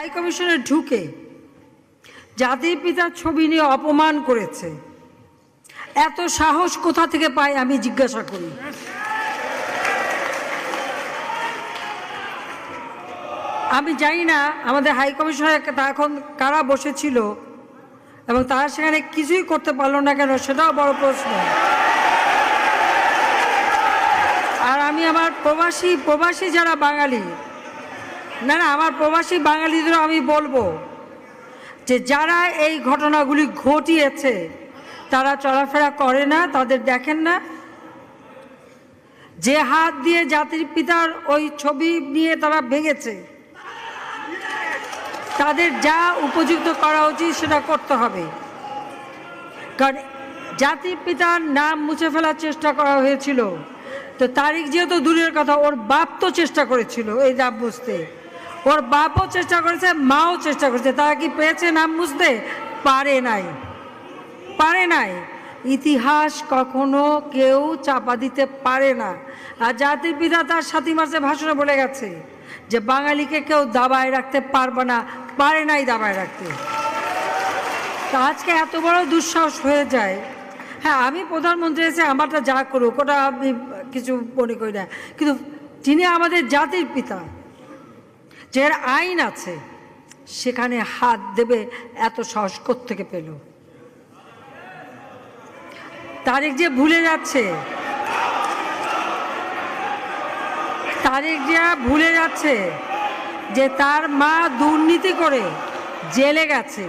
High কমিশনে ঢুকে জাতির পিতার ছবি নিয়ে অপমান করেছে, এত সাহস কোথা থেকে পায় আমি জিজ্ঞাসা করি। আমি জানি না আমাদের হাই কমিশনে এখন কারা বসেছিল এবং তারা সেখানে কিছুই করতে পারলো না কেন, সেটাও বড় প্রশ্ন। আর আমি আমার প্রবাসী যারা বাঙালি, না আমার প্রবাসী বাঙালিদেরও আমি বলবো যে যারা এই ঘটনাগুলি ঘটিয়েছে তারা চলাফেরা করে না, তাদের দেখেন না। যে হাত দিয়ে জাতির পিতার ওই ছবি নিয়ে তারা ভেঙেছে, তাদের যা উপযুক্ত করা উচিত সেটা করতে হবে। কারণ জাতির পিতার নাম মুছে ফেলার চেষ্টা করা হয়েছিল, তো তারিখ যেহেতু দূরের কথা, ওর বাপ তো চেষ্টা করেছিল এই নাম মুছতে, ওর বাপও চেষ্টা করেছে, মাও চেষ্টা করেছে। তারা কি পেয়েছে নাম মুছতে? পারে নাই। ইতিহাস কখনো কেউ চাপা দিতে পারে না। আর জাতির পিতা তার 7 মার্চে ভাষণে বলে গেছে যে বাঙালিকে কেউ দাবায় রাখতে পারবে না, পারে নাই দাবায় রাখতে। তা আজকে এত বড় দুঃসাহস হয়ে যায়। হ্যাঁ, আমি প্রধানমন্ত্রী এসে আমারটা যা করুক ওটা আমি কিছু মনে করি না, কিন্তু যিনি আমাদের জাতির পিতা, যে আইন আছে, সেখানে হাত দেবে এত সাহস কোত্থেকে পেল? তারেক যে ভুলে যাচ্ছে যে তার মা দুর্নীতি করে জেলে গেছে।